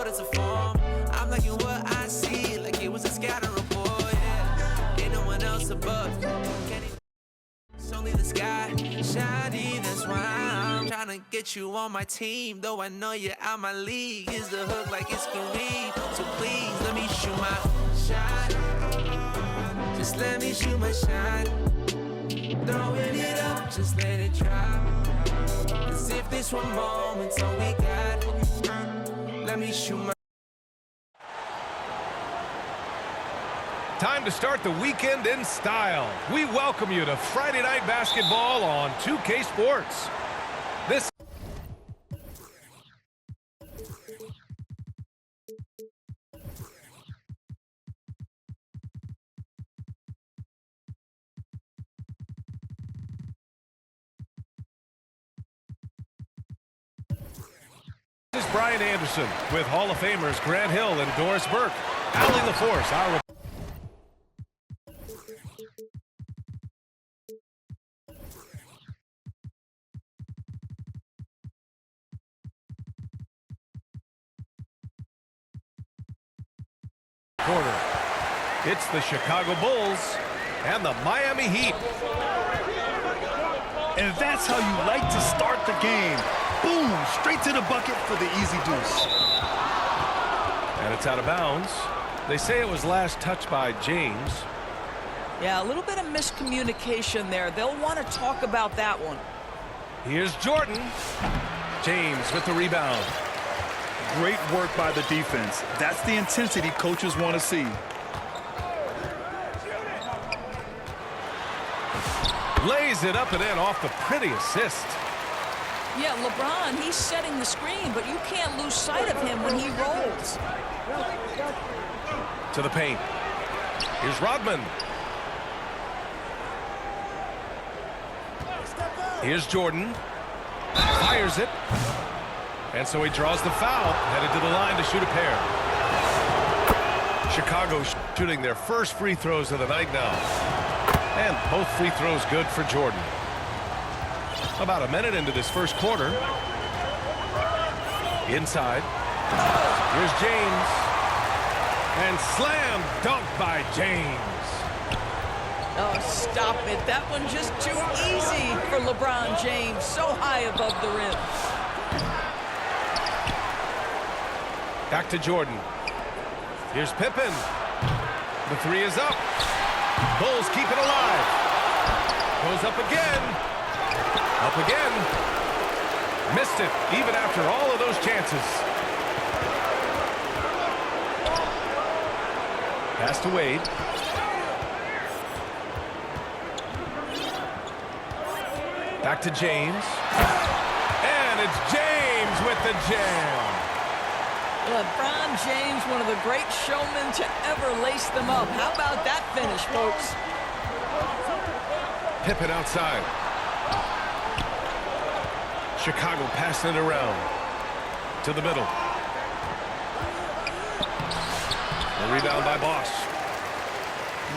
what it's a form. I'm liking what I see, like it was a scatter report, yeah. Ain't no one else above. It's only the sky shining, that's why I'm trying to get you on my team. Though I know you're out my league, is the hook like it's Kareem. So please, let me shoot my shot. Just let me shoot my shot. Throwing it up, just let it drop. As if this one moment's all we got. Let me shoot my. Time to start the weekend in style. We welcome you to Friday Night Basketball on 2K Sports. This is Brian Anderson with Hall of Famers Grant Hill and Doris Burke. Allie LaForce, our corner. It's the Chicago Bulls and the Miami Heat. And that's how you like to start the game. Boom, straight to the bucket for the easy deuce. And it's out of bounds. They say it was last touched by James. Yeah, a little bit of miscommunication there. They'll want to talk about that one. Here's Jordan. James with the rebound. Great work by the defense. That's the intensity coaches want to see. Lays it up and in off the pretty assist. Yeah, LeBron, he's setting the screen, but you can't lose sight of him when he rolls. To the paint. Here's Rodman. Here's Jordan. Fires it. And so he draws the foul, headed to the line to shoot a pair. Chicago shooting their first free throws of the night now. And both free throws good for Jordan. About a minute into this first quarter. Inside. Here's James. And slam dunk by James. Oh, stop it. That one just too easy for LeBron James. So high above the rim. Back to Jordan. Here's Pippen. The three is up. Bulls keep it alive. Goes up again. Up again. Missed it, even after all of those chances. Pass to Wade. Back to James. And it's James with the jam. LeBron James, one of the great showmen to ever lace them up. How about that finish, folks? Pippen outside. Chicago passing it around. To the middle. A rebound by Bosch.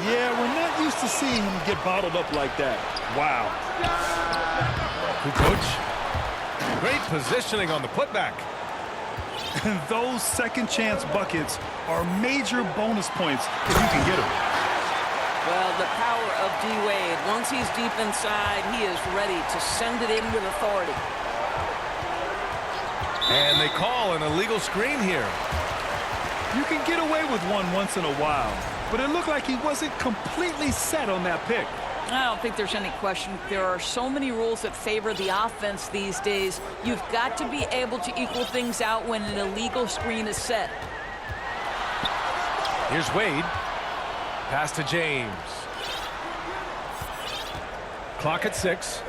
Yeah, we're not used to seeing him get bottled up like that. Wow. Kukoc. Great positioning on the putback. Those second chance buckets are major bonus points if you can get them. Well, the power of D-Wade. Once he's deep inside, he is ready to send it in with authority. And they call an illegal screen here. You can get away with one once in a while, but it looked like he wasn't completely set on that pick. I don't think there's any question. There are so many rules that favor the offense these days. You've got to be able to equal things out when an illegal screen is set. Here's Wade. Pass to James. Clock at 6.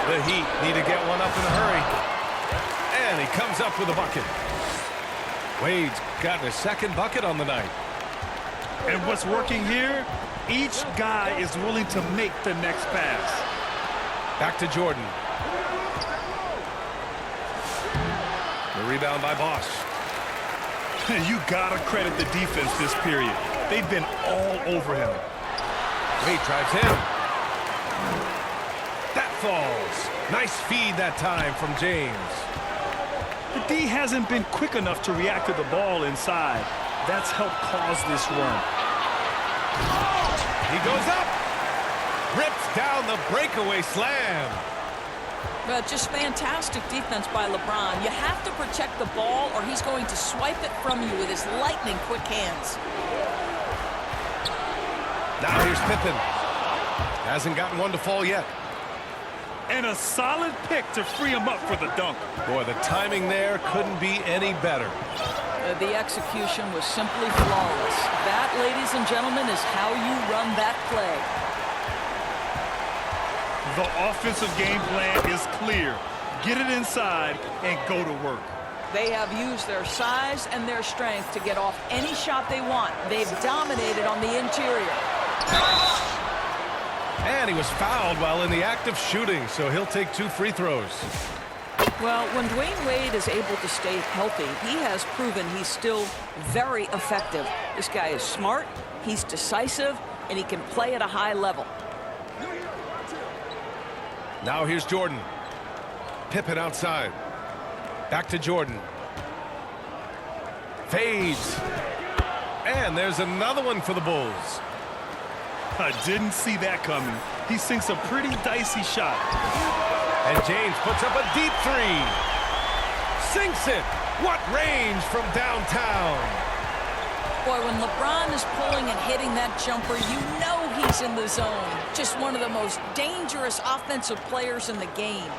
The Heat need to get one up in a hurry. And he comes up with a bucket. Wade's gotten his second bucket on the night. And what's working here? Each guy is willing to make the next pass. Back to Jordan. The rebound by Bosch. You gotta credit the defense this period. They've been all over him. Wade drives in. That falls. Nice feed that time from James. The D hasn't been quick enough to react to the ball inside. That's helped cause this run. He goes up. Rips down the breakaway slam. But just fantastic defense by LeBron. You have to protect the ball or he's going to swipe it from you with his lightning quick hands. Now here's Pippen. Hasn't gotten one to fall yet. And a solid pick to free him up for the dunk. Boy, the timing there couldn't be any better. The execution was simply flawless. That, ladies and gentlemen, is how you run that play. The offensive game plan is clear. Get it inside and go to work. They have used their size and their strength to get off any shot they want. They've dominated on the interior. And he was fouled while in the act of shooting, so he'll take 2 free throws. Well, when Dwayne Wade is able to stay healthy, he has proven he's still very effective. This guy is smart, he's decisive, and he can play at a high level. Now here's Jordan. Pippen outside. Back to Jordan. Fades. And there's another one for the Bulls. I didn't see that coming. He sinks a pretty dicey shot. And James puts up a deep 3. Sinks it. What range from downtown. Boy, when LeBron is pulling and hitting that jumper, you know he's in the zone. Just one of the most dangerous offensive players in the game.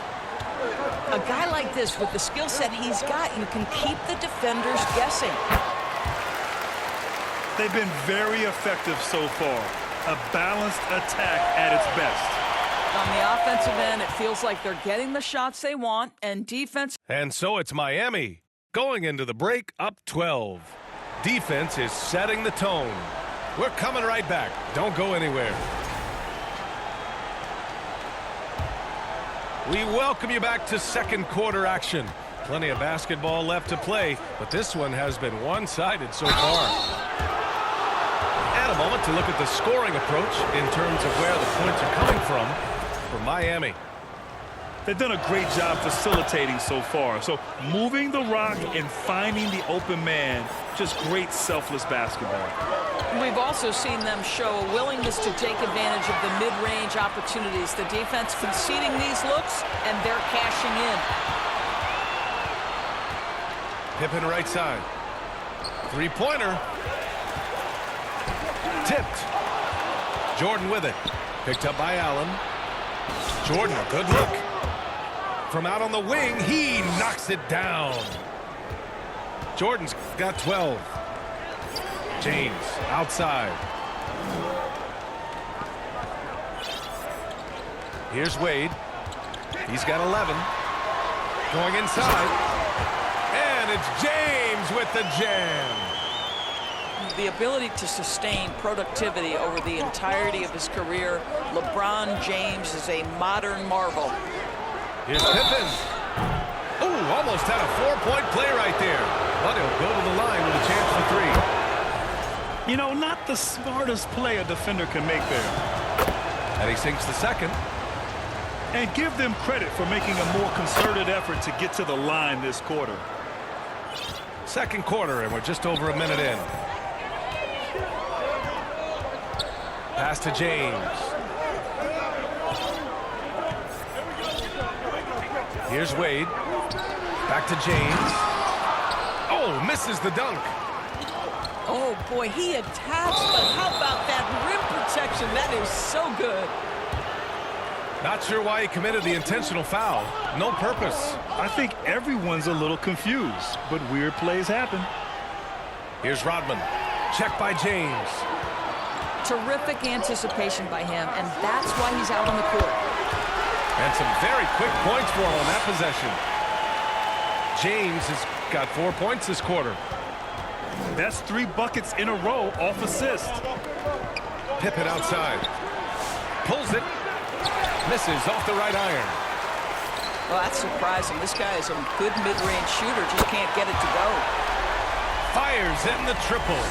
A guy like this, with the skill set he's got, you can keep the defenders guessing. They've been very effective so far. A balanced attack at its best. On the offensive end, it feels like they're getting the shots they want, and defense. And so it's Miami going into the break up 12. Defense is setting the tone. We're coming right back. Don't go anywhere. We welcome you back to second quarter action. Plenty of basketball left to play, but this one has been one-sided so far. And a moment to look at the scoring approach in terms of where the points are coming from for Miami. They've done a great job facilitating so far. So moving the rock and finding the open man, just great selfless basketball. We've also seen them show a willingness to take advantage of the mid-range opportunities. The defense conceding these looks, and they're cashing in. Pippen right side. Three-pointer. Tipped. Jordan with it. Picked up by Allen. Jordan, a good look. From out on the wing, he knocks it down. Jordan's got 12. James outside. Here's Wade. He's got 11. Going inside. And it's James with the jam. The ability to sustain productivity over the entirety of his career, LeBron James is a modern marvel. Here's Pippen. Oh, almost had a 4-point play right there. But he'll go to the line with a chance for 3. You know, not the smartest play a defender can make there. And he sinks the second. And give them credit for making a more concerted effort to get to the line this quarter. Second quarter, and we're just over a minute in. Pass to James. Here's Wade. Back to James. Oh, misses the dunk. Oh, boy, he attacks, but how about that rim protection? That is so good. Not sure why he committed the intentional foul. No purpose. I think everyone's a little confused, but weird plays happen. Here's Rodman. Check by James. Terrific anticipation by him, and that's why he's out on the court. And some very quick points for him on that possession. James has got 4 points this quarter. That's 3 buckets in a row off assist. Pippen outside. Pulls it. Misses off the right iron. Well, that's surprising. This guy is a good mid-range shooter, just can't get it to go. Fires in the triple.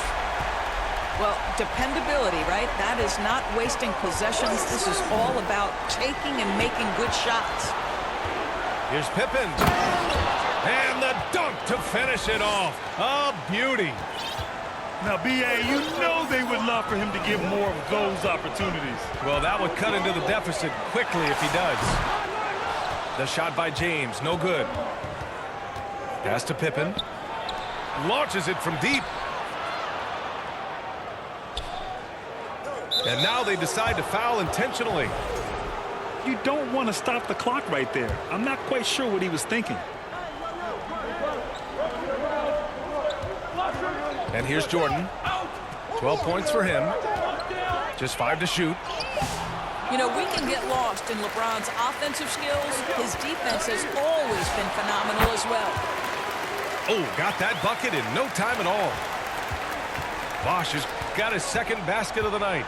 Well, dependability, right? That is not wasting possessions. This is all about taking and making good shots. Here's Pippen. And the dunk. finish it off. A beauty. Now, B.A., you know they would love for him to get more of those opportunities. Well, that would cut into the deficit quickly if he does. The shot by James, no good. Pass to Pippen. Launches it from deep. And now they decide to foul intentionally. You don't want to stop the clock right there. I'm not quite sure what he was thinking. And here's Jordan. 12 points for him. Just 5 to shoot. You know, we can get lost in LeBron's offensive skills. His defense has always been phenomenal as well. Oh, got that bucket in no time at all. Bosch has got his second basket of the night.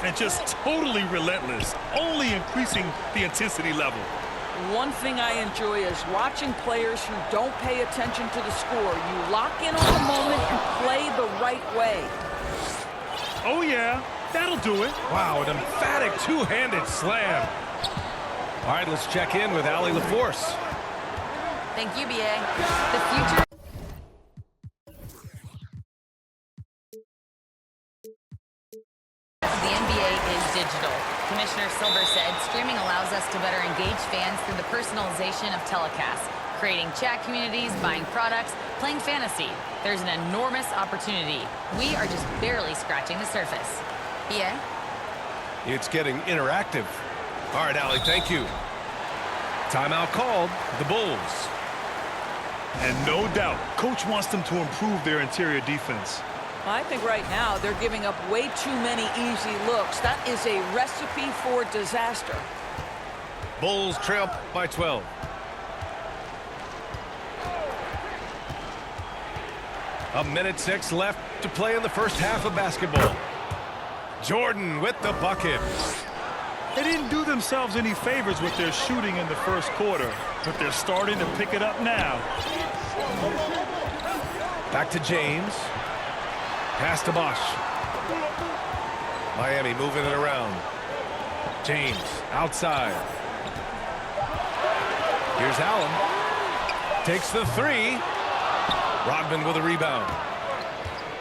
And just totally relentless, only increasing the intensity level. One thing I enjoy is watching players who don't pay attention to the score. You lock in on the moment and play the right way. Oh, yeah, that'll do it. Wow, an emphatic two-handed slam. All right, let's check in with Allie LaForce. Thank you, BA. The future. The NBA is digital. Commissioner Silver said streaming allows us to better engage fans through the personalization of telecasts, creating chat communities, buying products, playing fantasy. There's an enormous opportunity. We are just barely scratching the surface. BA? It's getting interactive. All right, Allie, thank you. Timeout called, the Bulls. And no doubt, coach wants them to improve their interior defense. I think right now they're giving up way too many easy looks. That is a recipe for disaster. Bulls trail by 12. A minute 6 left to play in the first half of basketball. Jordan with the bucket. They didn't do themselves any favors with their shooting in the first quarter, but they're starting to pick it up now. Back to James. Pass to Bosch. Miami moving it around. James outside. Here's Allen. Takes the three. Rodman with a rebound.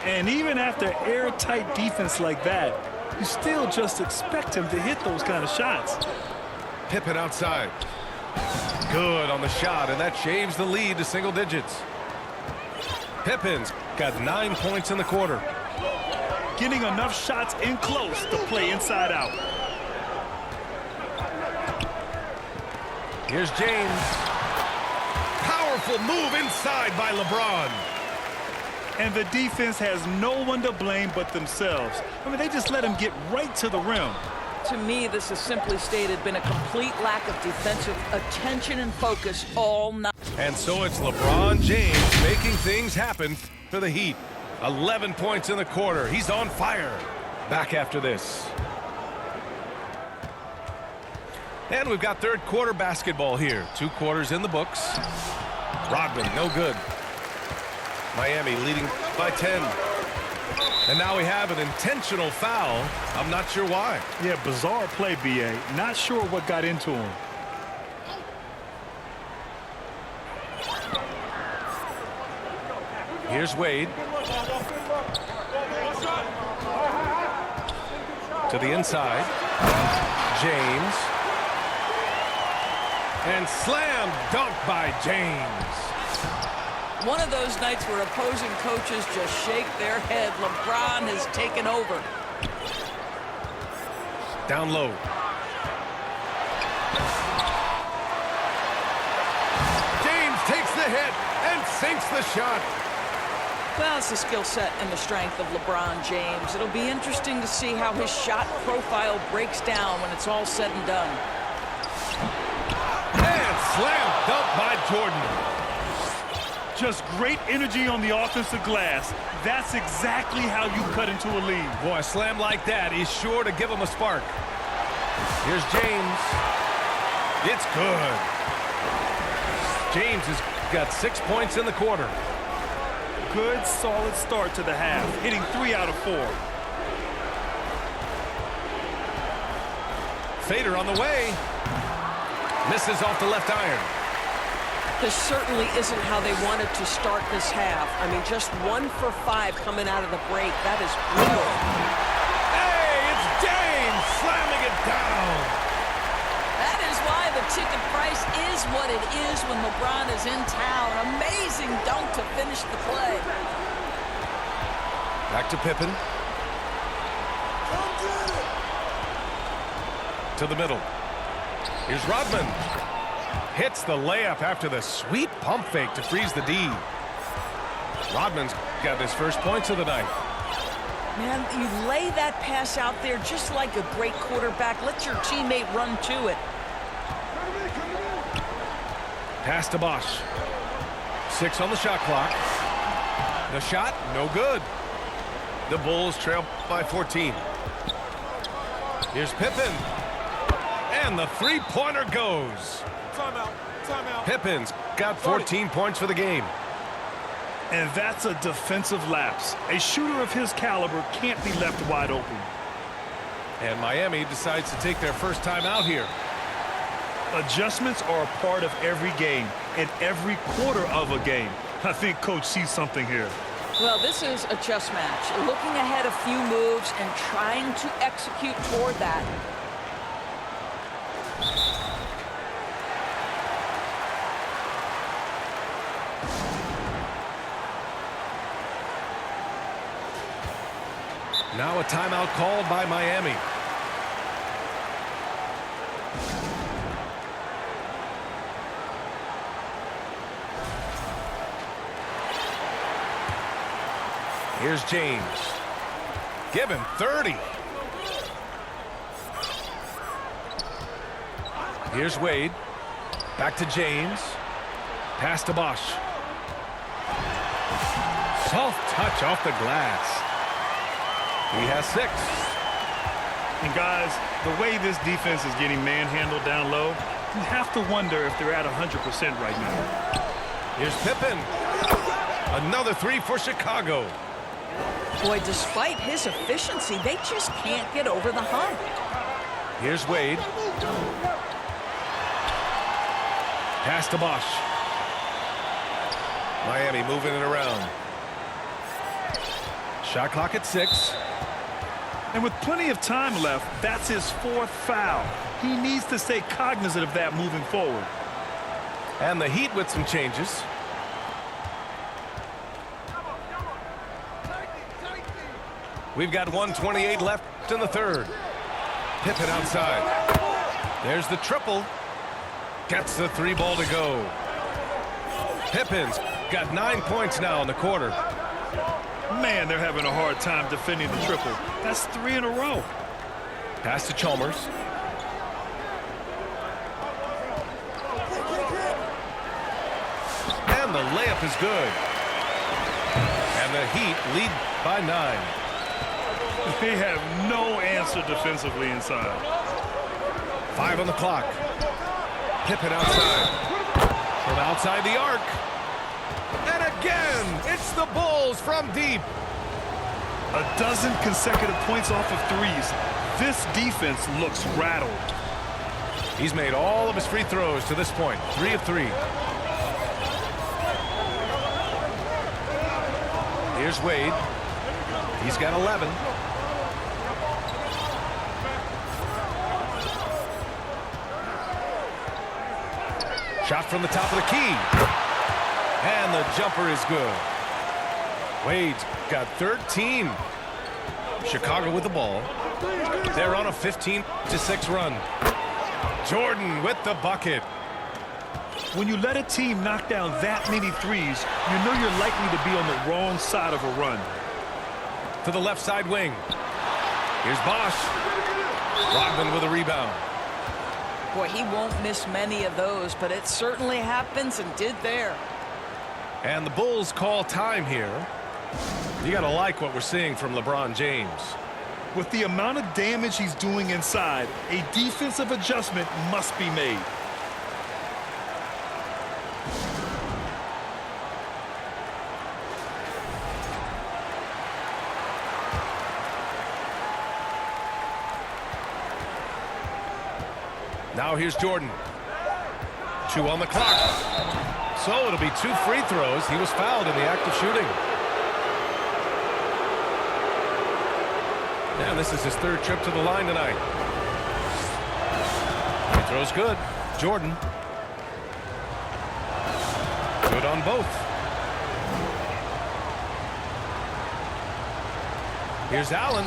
And even after airtight defense like that, you still just expect him to hit those kind of shots. Pippen outside. Good on the shot, and that shaves the lead to single digits. Pippen's got 9 points in the quarter. Getting enough shots in close to play inside out. Here's James. Powerful move inside by LeBron. And the defense has no one to blame but themselves. I mean, they just let him get right to the rim. To me, this has simply stated been a complete lack of defensive attention and focus all night. And so it's LeBron James making things happen for the Heat. 11 points in the quarter. He's on fire. Back after this. And we've got third quarter basketball here. 2 quarters in the books. Rodman, no good. Miami leading by 10. And now we have an intentional foul. I'm not sure why. Yeah, bizarre play, B.A. Not sure what got into him. Here's Wade. To the inside. James. And slam dunk by James. One of those nights where opposing coaches just shake their head. LeBron has taken over. Down low. James takes the hit and sinks the shot. Well, it's the skill set and the strength of LeBron James. It'll be interesting to see how his shot profile breaks down when it's all said and done. And slam dunk by Jordan. Just great energy on the offensive glass. That's exactly how you cut into a lead. Boy, a slam like that is sure to give him a spark. Here's James. It's good. James has got 6 points in the quarter. Good, solid start to the half, hitting 3 out of 4. Fader on the way. Misses off the left iron. This certainly isn't how they wanted to start this half. I mean, just 1 for 5 coming out of the break. That is brutal. Hey, it's James slamming it down. That is why the ticket price is what it is when LeBron is in town. Amazing dunk to finish the play. Back to Pippen. To the middle. Here's Rodman. Hits the layup after the sweet pump fake to freeze the D. Rodman's got his first points of the night. Man, you lay that pass out there just like a great quarterback. Let your teammate run to it. Pass to Bosch. 6 on the shot clock. The shot, no good. The Bulls trail by 14. Here's Pippen. And the three-pointer goes. Timeout. Timeout. Pippen's got 14 points for the game. And that's a defensive lapse. A shooter of his caliber can't be left wide open. And Miami decides to take their first time out here. Adjustments are a part of every game and every quarter of a game. I think Coach sees something here. Well, this is a chess match. Looking ahead a few moves and trying to execute toward that. Now a timeout called by Miami. Here's James. Give him 30. Here's Wade. Back to James. Pass to Bosch. Soft touch off the glass. He has 6. And guys, the way this defense is getting manhandled down low, you have to wonder if they're at 100% right now. Here's Pippen. Another 3 for Chicago. Boy, despite his efficiency, they just can't get over the hump. Here's Wade. Pass to Bosch. Miami moving it around. Shot clock at 6. And with plenty of time left, that's his 4th foul. He needs to stay cognizant of that moving forward. And the Heat with some changes. We've got 1:28 left in the third. Pippen outside. There's the triple. Gets the 3 ball to go. Pippen's got 9 points now in the quarter. Man, they're having a hard time defending the triple. That's 3 in a row. Pass to Chalmers. And the layup is good. And the Heat lead by 9. They have no answer defensively inside. 5 on the clock. Pippen outside. From outside the arc. And again, it's the Bulls from deep. A dozen consecutive points off of threes. This defense looks rattled. He's made all of his free throws to this point. 3 of 3. Here's Wade. He's got 11. Shot from the top of the key. And the jumper is good. Wade's got 13. Chicago with the ball. They're on a 15-6 run. Jordan with the bucket. When you let a team knock down that many threes, you know you're likely to be on the wrong side of a run. To the left side wing. Here's Bosch. Rodman with a rebound. Boy, he won't miss many of those, but it certainly happens and did there. And the Bulls call time here. You got to like what we're seeing from LeBron James. With the amount of damage he's doing inside, a defensive adjustment must be made. Now here's Jordan. 2 on the clock. So it'll be 2 free throws. He was fouled in the act of shooting. And this is his 3rd trip to the line tonight. Free throw's good. Jordan. Good on both. Here's Allen.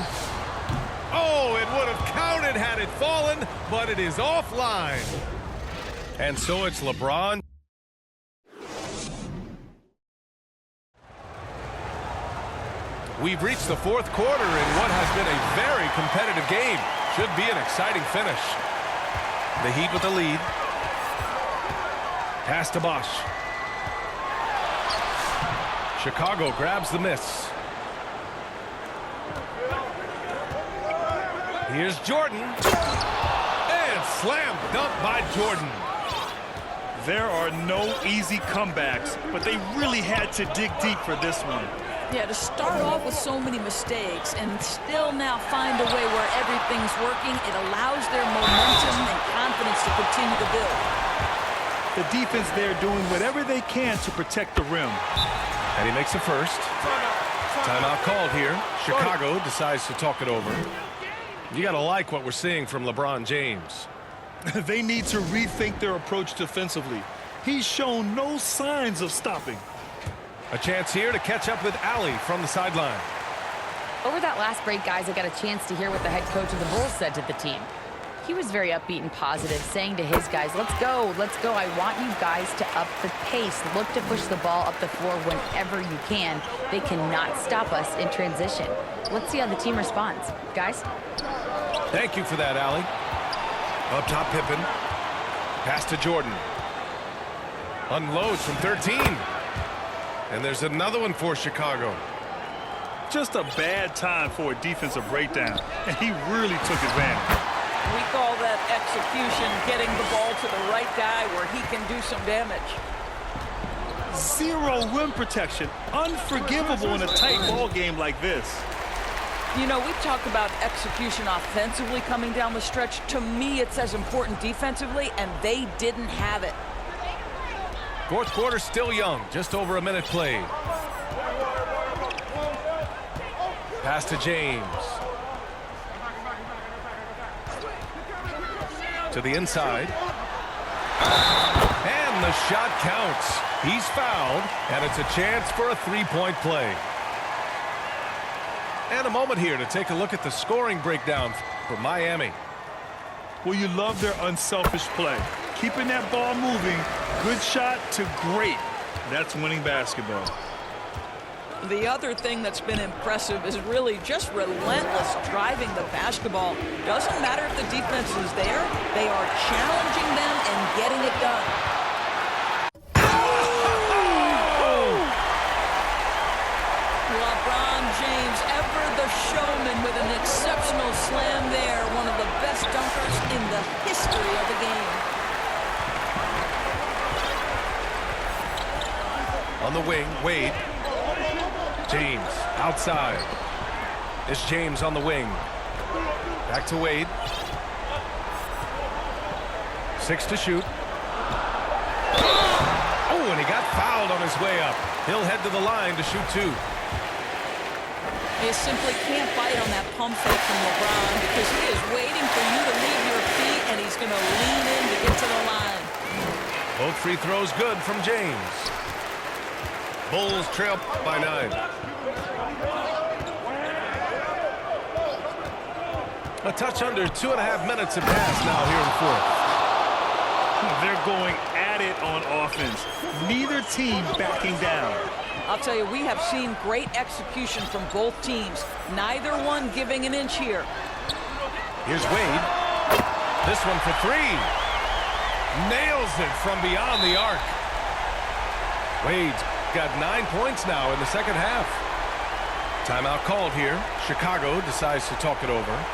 Oh, it would have counted had it fallen, but it is offline. And so it's LeBron. We've reached the 4th quarter in what has been a very competitive game. Should be an exciting finish. The Heat with the lead. Pass to Bosch. Chicago grabs the miss. Here's Jordan. And slam dunk by Jordan. There are no easy comebacks, but they really had to dig deep for this one. Yeah, to start off with so many mistakes and still now find a way where everything's working, it allows their momentum and confidence to continue to build. The defense there doing whatever they can to protect the rim. And he makes a first. Timeout called here. Chicago decides to talk it over. You got to like what we're seeing from LeBron James. They need to rethink their approach defensively. He's shown no signs of stopping. A chance here to catch up with Allie from the sideline. Over that last break, guys, I got a chance to hear what the head coach of the Bulls said to the team. He was very upbeat and positive, saying to his guys, let's go. I want you guys to up the pace. Look to push the ball up the floor whenever you can. They cannot stop us in transition. Let's see how the team responds. Guys? Thank you for that, Allie. Up top, Pippen. Pass to Jordan. Unloads from 13. And there's another one for Chicago. Just a bad time for a defensive breakdown, and he really took advantage. We call that execution, getting the ball to the right guy where he can do some damage. Zero rim protection. Unforgivable in a tight ball game like this. You know, we talk about execution offensively coming down the stretch. To me, it's as important defensively, and they didn't have it. 4th quarter still young, just over a minute played. Pass to James. To the inside. And the shot counts. He's fouled, and it's a chance for a 3-point play. And a moment here to take a look at the scoring breakdown for Miami. Well, you love their unselfish play. Keeping that ball moving, good shot to great. That's winning basketball. The other thing that's been impressive is really just relentless driving the basketball. Doesn't matter if the defense is there, they are challenging them and getting it done. LeBron James, ever the showman, with an exceptional slam there. One of the best dunkers in the history of the game. On the wing, Wade. James outside. It's James on the wing. Back to Wade. 6 to shoot. Oh, and he got fouled on his way up. He'll head to the line to shoot 2. You simply can't bite on that pump fake from LeBron because he is waiting for you to leave your feet, and he's going to lean in to get to the line. Both free throws good from James. Bulls trail by 9. A touch under 2.5 minutes have passed now here in 4th. They're going at it on offense. Neither team backing down. I'll tell you, we have seen great execution from both teams. Neither one giving an inch here. Here's Wade. This one for 3. Nails it from beyond the arc. Wade's got 9 points now in the second half. Timeout called here. Chicago decides to talk it over.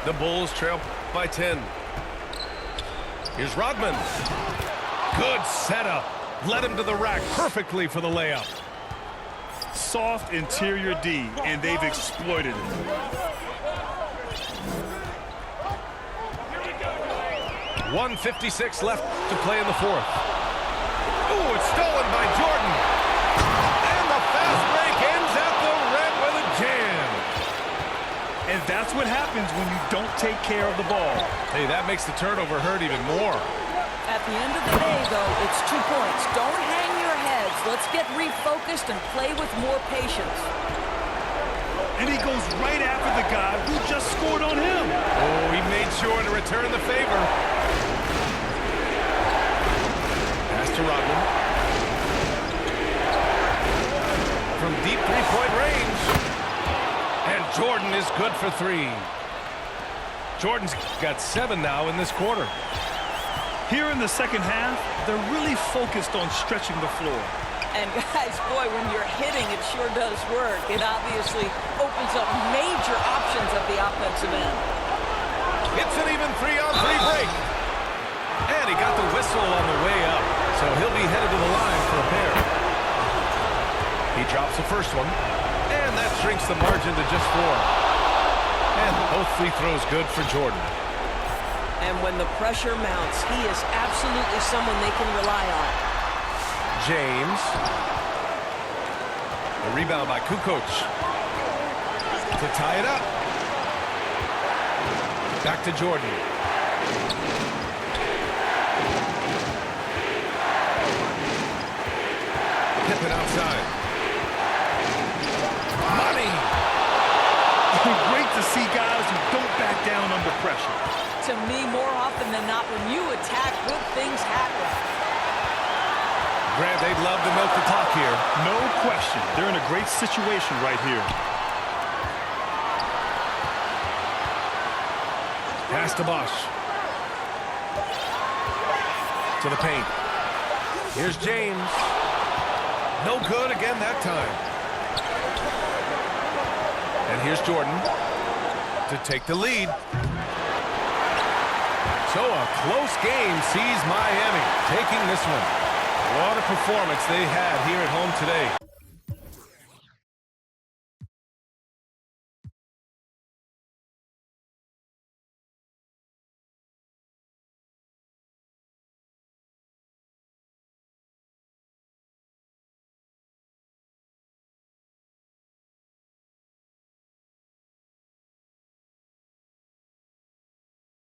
The Bulls trail by 10. Here's Rodman. Good setup. Led him to the rack perfectly for the layup. soft interior D, and they've exploited it. .156 left to play in the fourth. Ooh, it's stolen by Jordan. And the fast break ends at the rim with a jam. And that's what happens when you don't take care of the ball. Hey, that makes the turnover hurt even more. At the end of the day, though, it's 2 points. Don't hang your heads. Let's get refocused and play with more patience. And he goes right after the guy who just scored on him. Oh, he made sure to return the favor. Pass to Rodman. From deep three-point range. And Jordan is good for 3. Jordan's got 7 now in this quarter. Here in the second half, they're really focused on stretching the floor. And guys, boy, when you're hitting, it sure does work. It obviously opens up major options at the offensive end. It's an even 3-on-3 break. And he got the whistle on the way up, so he'll be headed to the line for a pair. He drops the first one, and that shrinks the margin to just 4. And both free throws good for Jordan. And when the pressure mounts, he is absolutely someone they can rely on. James. The rebound by Kukoc. To tie it up. Back to Jordan. Pippen outside. Money. Great to see guys who don't back down under pressure. To me, more often than not, when you attack, good things happen. Grant, they'd love to milk the clock here. No question. They're in a great situation right here. Pass to Bosch. To the paint. Here's James. No good again that time. And here's Jordan to take the lead. So a close game sees Miami taking this one. What a performance they had here at home today.